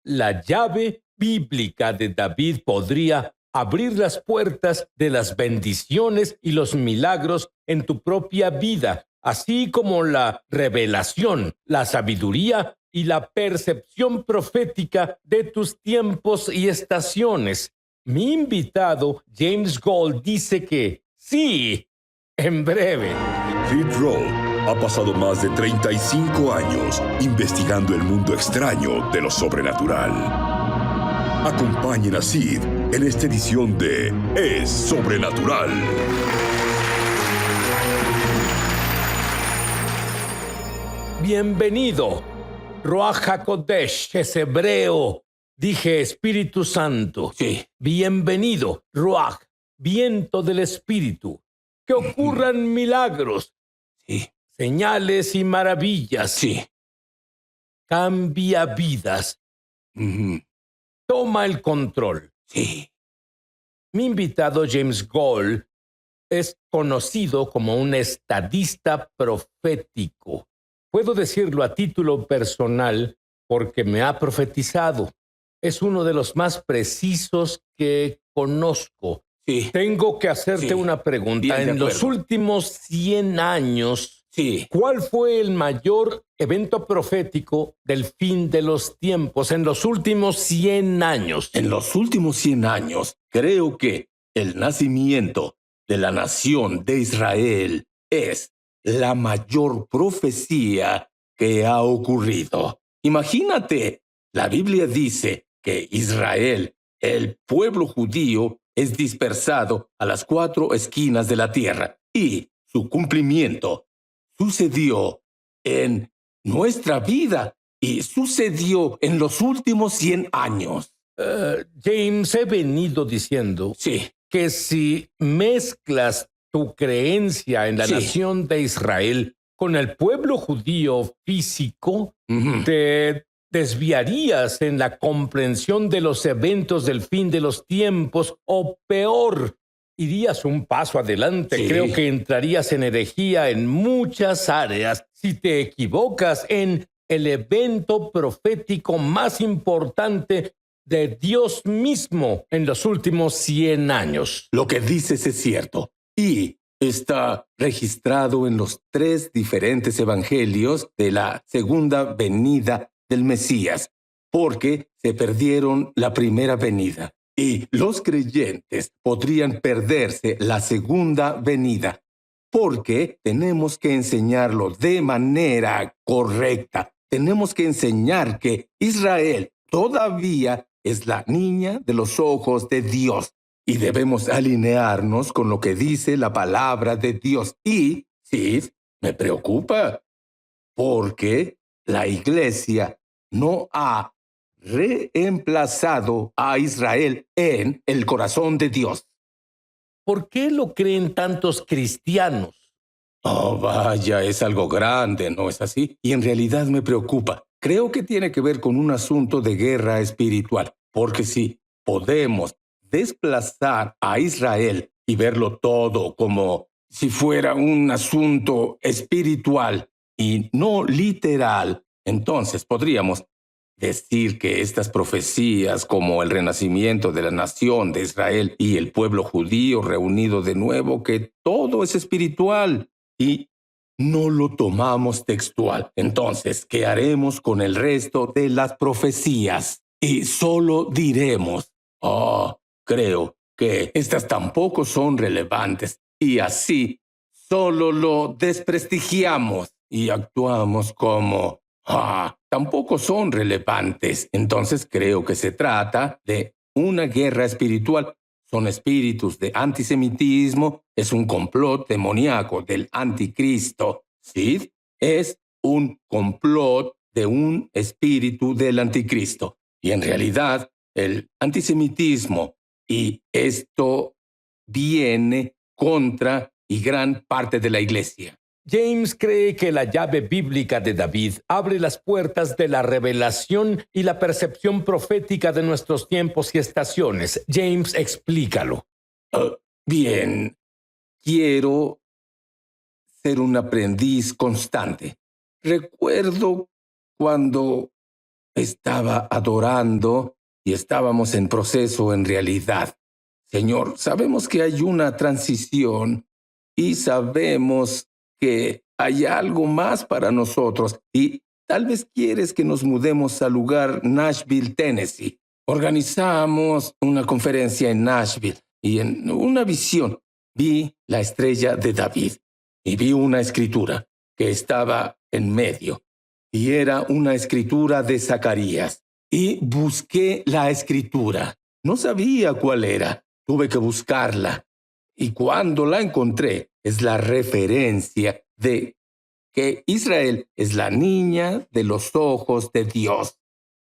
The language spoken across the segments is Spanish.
La llave bíblica de David podría abrir las puertas de las bendiciones y los milagros en tu propia vida, así como la revelación, la sabiduría y la percepción profética de tus tiempos y estaciones. Mi invitado, James Gold, dice que sí, en breve. Sid Roth ha pasado más de 35 años investigando el mundo extraño de lo sobrenatural. Acompañen a Sid en esta edición de Es Sobrenatural. Bienvenido. Ruach HaKodesh es hebreo. Dije Espíritu Santo. Sí. Bienvenido, Ruach, viento del Espíritu. Que ocurran milagros. Sí. Señales y maravillas. Sí. Cambia vidas. Toma el control. Sí. Mi invitado James Gold es conocido como un estadista profético. Puedo decirlo a título personal porque me ha profetizado. Es uno de los más precisos que conozco. Sí. Tengo que hacerte una pregunta. En los últimos 100 años, ¿cuál fue el mayor evento profético del fin de los tiempos en los últimos 100 años? En los últimos 100 años, creo que el nacimiento de la nación de Israel es la mayor profecía que ha ocurrido. Imagínate, la Biblia dice que Israel, el pueblo judío, es dispersado a las 4 esquinas de la tierra y su cumplimiento sucedió en nuestra vida y sucedió en los últimos 100 años. James, he venido diciendo que si mezclas tu creencia en la nación de Israel con el pueblo judío físico, te desviarías en la comprensión de los eventos del fin de los tiempos, o peor, irías un paso adelante. Creo que entrarías en herejía en muchas áreas si te equivocas en el evento profético más importante de Dios mismo en los últimos 100 años. Lo que dices es cierto y está registrado en los 3 diferentes evangelios de la segunda venida del Mesías, porque se perdieron la primera venida y los creyentes podrían perderse la segunda venida, porque tenemos que enseñarlo de manera correcta. Tenemos que enseñar que Israel todavía es la niña de los ojos de Dios y debemos alinearnos con lo que dice la palabra de Dios. Y, sí, me preocupa porque la iglesia no ha reemplazado a Israel en el corazón de Dios. ¿Por qué lo creen tantos cristianos? Oh, vaya, es algo grande, ¿no es así? Y en realidad me preocupa. Creo que tiene que ver con un asunto de guerra espiritual, porque si podemos desplazar a Israel y verlo todo como si fuera un asunto espiritual y no literal, entonces podríamos decir que estas profecías como el renacimiento de la nación de Israel y el pueblo judío reunido de nuevo, que todo es espiritual y no lo tomamos textual. Entonces, ¿qué haremos con el resto de las profecías? Y solo diremos, creo que estas tampoco son relevantes y así solo lo desprestigiamos y actuamos como tampoco son relevantes. Entonces creo que se trata de una guerra espiritual. Son espíritus de antisemitismo, es un complot demoníaco del anticristo. Sí, es un complot de un espíritu del anticristo. Y en realidad, el antisemitismo y esto viene contra y gran parte de la iglesia. James cree que la llave bíblica de David abre las puertas de la revelación y la percepción profética de nuestros tiempos y estaciones. James, explícalo. Bien, quiero ser un aprendiz constante. Recuerdo cuando estaba adorando y estábamos en proceso en realidad. Señor, sabemos que hay una transición y sabemos que hay algo más para nosotros y tal vez quieres que nos mudemos al lugar Nashville, Tennessee. Organizamos una conferencia en Nashville y en una visión vi la estrella de David y vi una escritura que estaba en medio y era una escritura de Zacarías. Y busqué la escritura. No sabía cuál era. Tuve que buscarla. Y cuando la encontré, es la referencia de que Israel es la niña de los ojos de Dios.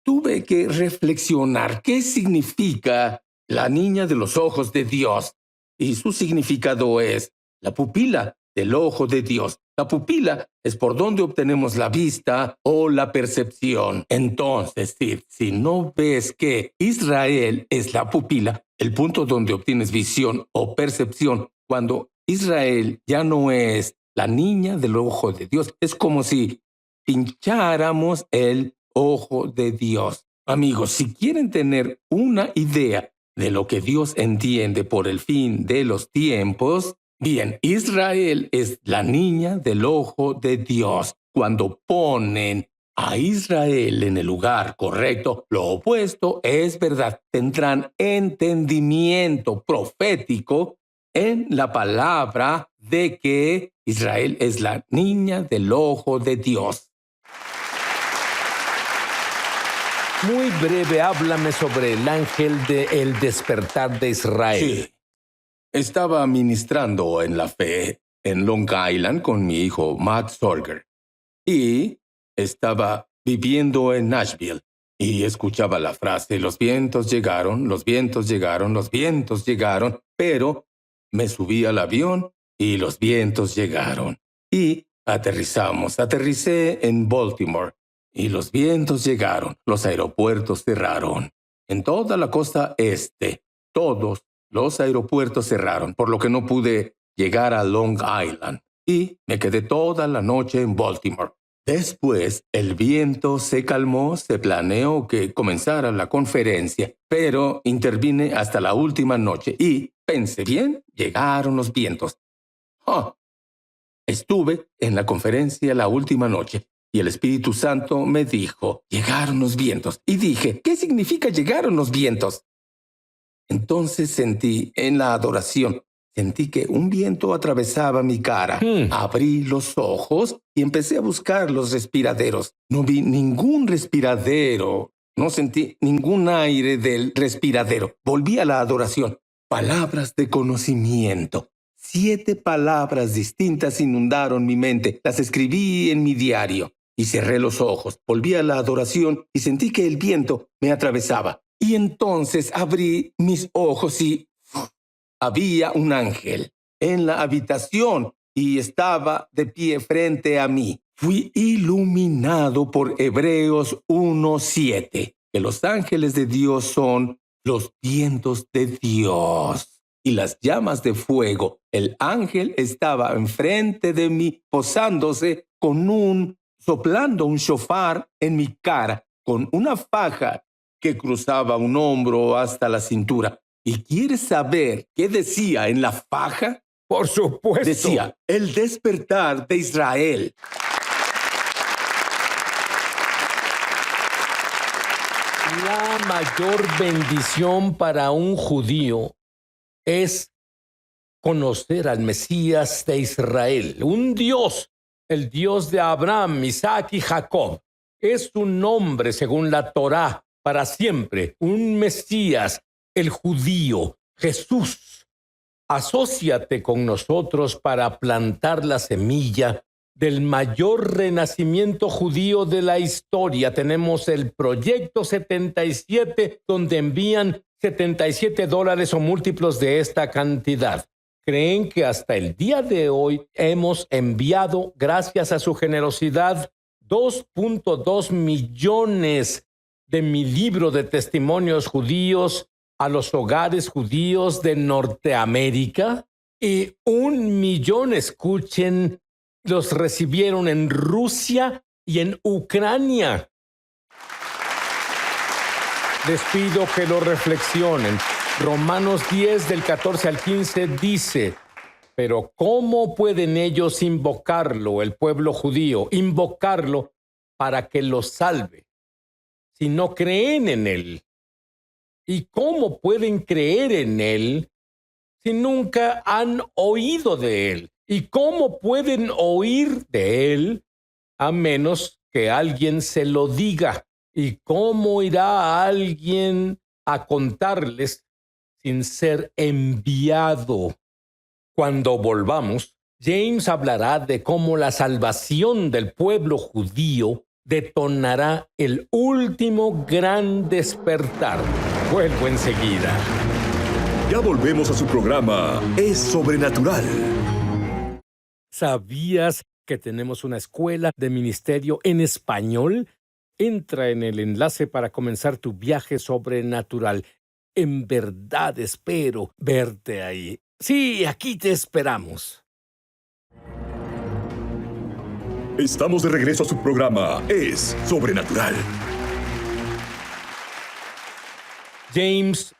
Tuve que reflexionar qué significa la niña de los ojos de Dios. Y su significado es la pupila del ojo de Dios. La pupila es por donde obtenemos la vista o la percepción. Entonces, si no ves que Israel es la pupila, el punto donde obtienes visión o percepción, cuando Israel ya no es la niña del ojo de Dios, es como si pincháramos el ojo de Dios. Amigos, si quieren tener una idea de lo que Dios entiende por el fin de los tiempos, bien, Israel es la niña del ojo de Dios. Cuando ponen a Israel en el lugar correcto, lo opuesto es verdad. Tendrán entendimiento profético en la palabra de que Israel es la niña del ojo de Dios. Muy breve, háblame sobre el ángel del despertar de Israel. Sí. Estaba ministrando en la fe en Long Island con mi hijo Matt Sorger y estaba viviendo en Nashville y escuchaba la frase: los vientos llegaron, los vientos llegaron, los vientos llegaron, pero me subí al avión y los vientos llegaron y aterricé en Baltimore y los vientos llegaron, los aeropuertos cerraron. En toda la costa este, todos los aeropuertos cerraron, por lo que no pude llegar a Long Island y me quedé toda la noche en Baltimore. Después, el viento se calmó, se planeó que comenzara la conferencia, pero intervine hasta la última noche y pensé bien, llegaron los vientos. Estuve en la conferencia la última noche y el Espíritu Santo me dijo: llegaron los vientos. Y dije: ¿qué significa llegaron los vientos? Entonces sentí en la adoración, sentí que un viento atravesaba mi cara. Abrí los ojos y empecé a buscar los respiraderos. No vi ningún respiradero. No sentí ningún aire del respiradero. Volví a la adoración. Palabras de conocimiento. 7 palabras distintas inundaron mi mente. Las escribí en mi diario y cerré los ojos. Volví a la adoración y sentí que el viento me atravesaba. Y entonces abrí mis ojos y había un ángel en la habitación y estaba de pie frente a mí. Fui iluminado por Hebreos 1:7, que los ángeles de Dios son los vientos de Dios y las llamas de fuego. El ángel estaba enfrente de mí, posándose soplando un shofar en mi cara, con una faja que cruzaba un hombro hasta la cintura. ¿Y quieres saber qué decía en la faja? Por supuesto. Decía: el despertar de Israel. La mayor bendición para un judío es conocer al Mesías de Israel, un Dios, el Dios de Abraham, Isaac y Jacob. Es un nombre, según la Torá, para siempre, un Mesías, el judío, Jesús. Asóciate con nosotros para plantar la semilla del mayor renacimiento judío de la historia. Tenemos el Proyecto 77, donde envían $77 o múltiplos de esta cantidad. Creen que hasta el día de hoy hemos enviado, gracias a su generosidad, 2.2 millones de mi libro de testimonios judíos a los hogares judíos de Norteamérica, y 1 millón, escuchen, los recibieron en Rusia y en Ucrania. Les pido que lo reflexionen. Romanos 10, del 14 al 15, dice: pero ¿cómo pueden ellos invocarlo, el pueblo judío, invocarlo para que los salve, si no creen en él? ¿Y cómo pueden creer en él si nunca han oído de él? ¿Y cómo pueden oír de él a menos que alguien se lo diga? ¿Y cómo irá alguien a contarles sin ser enviado? Cuando volvamos, James hablará de cómo la salvación del pueblo judío detonará el último gran despertar. Vuelvo enseguida. Ya volvemos a su programa Es Sobrenatural. ¿Sabías que tenemos una escuela de ministerio en español? Entra en el enlace para comenzar tu viaje sobrenatural. En verdad espero verte ahí. Sí, aquí te esperamos. Estamos de regreso a su programa Es Sobrenatural. James,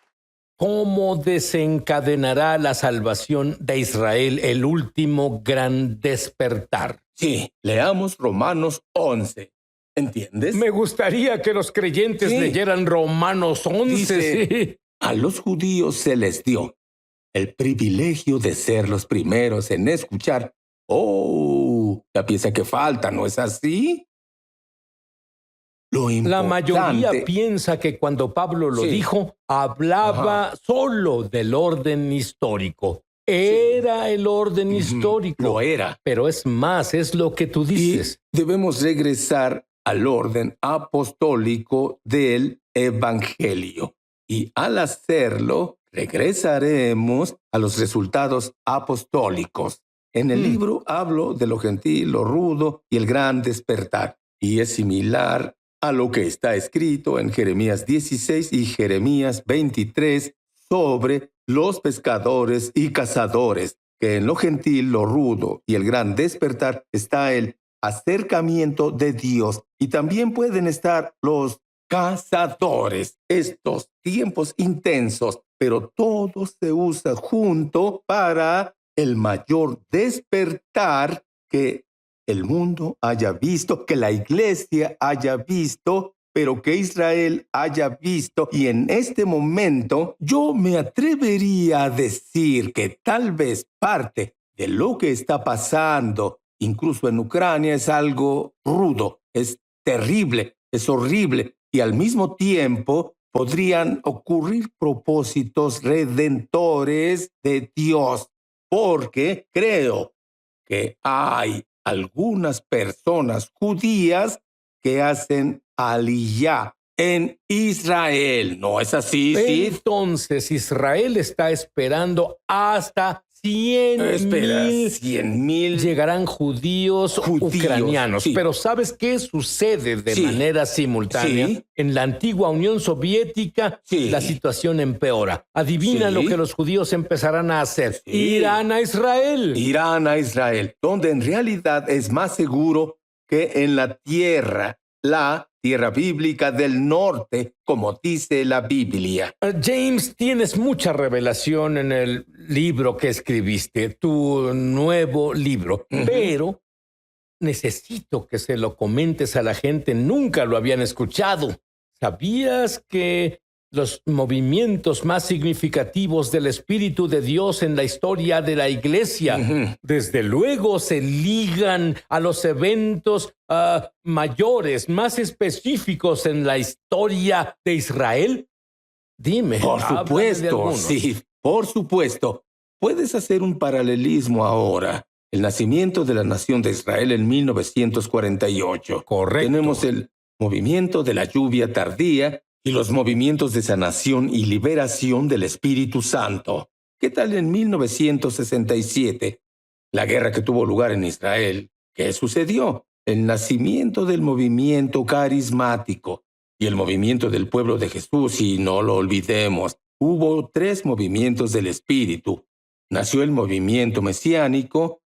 ¿cómo desencadenará la salvación de Israel el último gran despertar? Sí, leamos Romanos 11. ¿Entiendes? Me gustaría que los creyentes leyeran Romanos 11. Dice, sí. A los judíos se les dio el privilegio de ser los primeros en escuchar. Oh, la pieza que falta, ¿no es así? La mayoría piensa que cuando Pablo lo dijo, hablaba solo del orden histórico. Era el orden histórico. Lo era. Pero es más, es lo que tú dices. Y debemos regresar al orden apostólico del Evangelio. Y al hacerlo, regresaremos a los resultados apostólicos. En el libro hablo de lo gentil, lo rudo y el gran despertar. Y es similar a lo que está escrito en Jeremías 16 y Jeremías 23 sobre los pescadores y cazadores, que en lo gentil, lo rudo y el gran despertar está el acercamiento de Dios. Y también pueden estar los cazadores, estos tiempos intensos, pero todo se usa junto para el mayor despertar que el mundo haya visto, que la iglesia haya visto, pero que Israel haya visto. Y en este momento yo me atrevería a decir que tal vez parte de lo que está pasando, incluso en Ucrania, es algo rudo, es terrible, es horrible. Y al mismo tiempo podrían ocurrir propósitos redentores de Dios, porque creo que hay algunas personas judías que hacen aliyá en Israel. ¿No es así, Sid? Entonces Israel está esperando hasta 100,000 llegarán judíos ucranianos. Sí. Pero ¿sabes qué sucede de manera simultánea? Sí. En la antigua Unión Soviética, la situación empeora. Adivina lo que los judíos empezarán a hacer. Irán a Israel. Irán a Israel, donde en realidad es más seguro que en la tierra bíblica del norte, como dice la Biblia. James, tienes mucha revelación en el libro que escribiste, tu nuevo libro, pero necesito que se lo comentes a la gente. Nunca lo habían escuchado. ¿Sabías que los movimientos más significativos del Espíritu de Dios en la historia de la Iglesia, desde luego, se ligan a los eventos mayores, más específicos en la historia de Israel? Dime. Por supuesto, sí, por supuesto. Puedes hacer un paralelismo ahora. El nacimiento de la nación de Israel en 1948. Correcto. Tenemos el movimiento de la lluvia tardía y los movimientos de sanación y liberación del Espíritu Santo. ¿Qué tal en 1967? La guerra que tuvo lugar en Israel. ¿Qué sucedió? El nacimiento del movimiento carismático y el movimiento del pueblo de Jesús, y no lo olvidemos. Hubo 3 movimientos del Espíritu. Nació el movimiento mesiánico,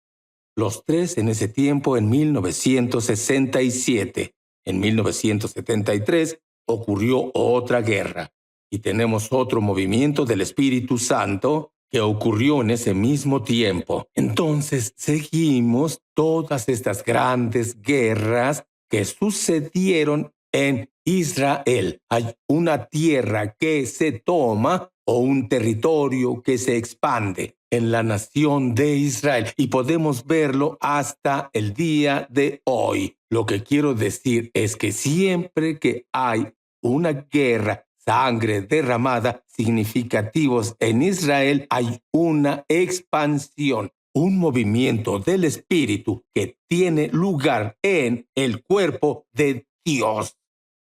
los 3 en ese tiempo en 1967. En 1973, ocurrió otra guerra y tenemos otro movimiento del Espíritu Santo que ocurrió en ese mismo tiempo. Entonces seguimos todas estas grandes guerras que sucedieron en Israel. Hay una tierra que se toma o un territorio que se expande en la nación de Israel y podemos verlo hasta el día de hoy. Lo que quiero decir es que siempre que hay una guerra, sangre derramada, significativos en Israel, hay una expansión, un movimiento del Espíritu que tiene lugar en el cuerpo de Dios.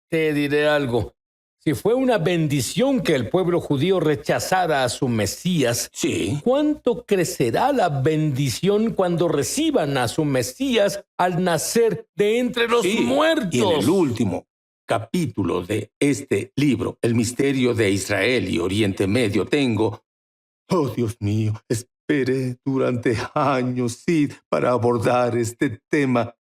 Te diré algo. Si fue una bendición que el pueblo judío rechazara a su Mesías, Sí. ¿cuánto crecerá la bendición cuando reciban a su Mesías al nacer de entre los muertos? Y en el último capítulo de este libro, El misterio de Israel y Oriente Medio, tengo, oh Dios mío, esperé durante años, sí, para abordar este tema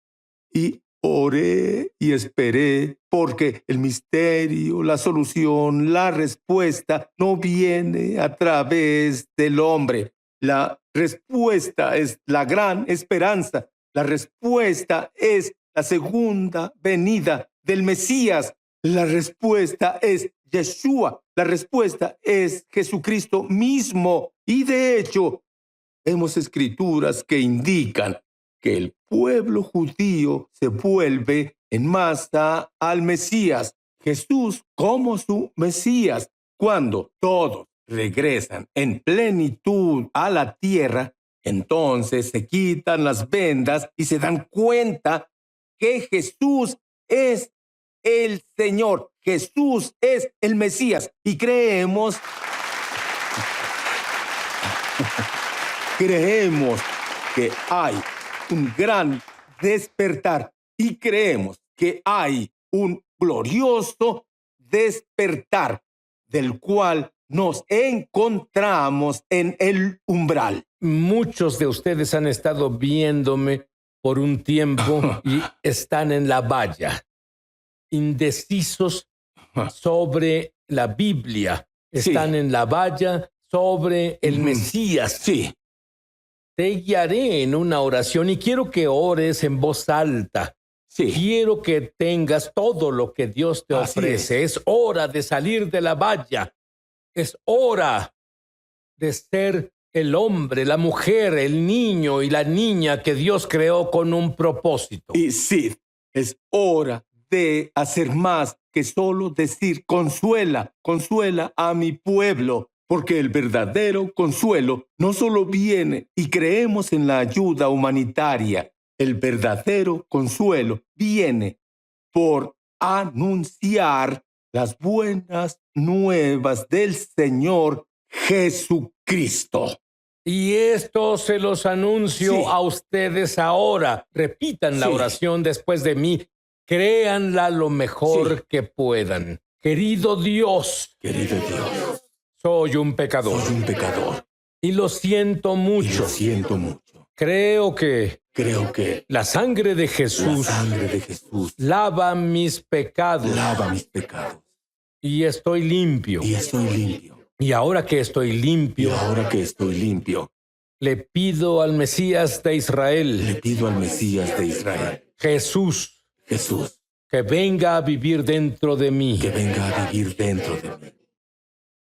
y oré y esperé porque el misterio, la solución, la respuesta no viene a través del hombre. La respuesta es la gran esperanza. La respuesta es la segunda venida del Mesías. La respuesta es Yeshua. La respuesta es Jesucristo mismo. Y de hecho, vemos escrituras que indican que el pueblo judío se vuelve en masa al Mesías, Jesús como su Mesías. Cuando todos regresan en plenitud a la tierra, entonces se quitan las vendas y se dan cuenta que Jesús es el Señor, Jesús es el Mesías y creemos que hay un gran despertar y creemos que hay un glorioso despertar del cual nos encontramos en el umbral. Muchos de ustedes han estado viéndome por un tiempo y están en la valla, indecisos sobre la Biblia. Están en la valla sobre el Mesías. Sí. Te guiaré en una oración y quiero que ores en voz alta. Sí. Quiero que tengas todo lo que Dios te ofrece. Es hora de salir de la valla. Es hora de ser el hombre, la mujer, el niño y la niña que Dios creó con un propósito. Y sí, es hora de hacer más que solo decir consuela, consuela a mi pueblo. Porque el verdadero consuelo no solo viene y creemos en la ayuda humanitaria. El verdadero consuelo viene por anunciar las buenas nuevas del Señor Jesucristo. Y esto se los anuncio a ustedes ahora. Repitan la oración después de mí. Créanla lo mejor que puedan. Querido Dios. Querido Dios. Soy un pecador. Soy un pecador. Y lo siento mucho. Y lo siento mucho. Creo que la sangre de Jesús lava mis pecados. Lava mis pecados. Y estoy limpio. Y estoy limpio. Y ahora que estoy limpio, le pido al Mesías de Israel. Jesús. Que venga a vivir dentro de mí.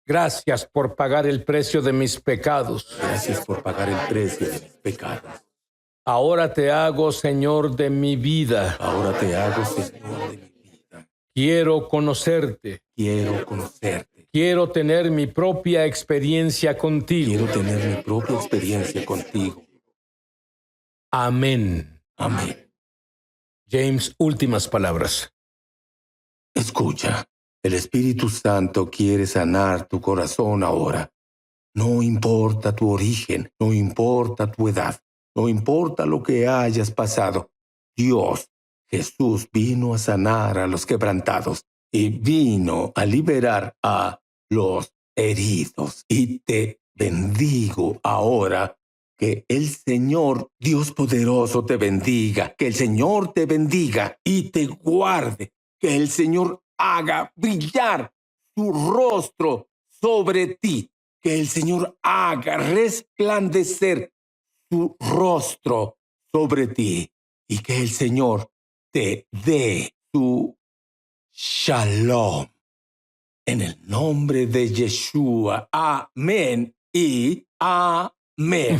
Gracias por pagar el precio de mis pecados. Ahora te hago Señor de mi vida. Quiero conocerte. Quiero tener mi propia experiencia contigo. Amén. James, últimas palabras. Escucha. El Espíritu Santo quiere sanar tu corazón ahora. No importa tu origen, no importa tu edad, no importa lo que hayas pasado. Dios, Jesús, vino a sanar a los quebrantados y vino a liberar a los heridos. Y te bendigo ahora. Que el Señor, Dios poderoso, te bendiga. Que el Señor te bendiga y te guarde. Que el Señor haga brillar su rostro sobre ti. Que el Señor haga resplandecer su rostro sobre ti. Y que el Señor te dé su shalom. En el nombre de Yeshua. Amén y amén.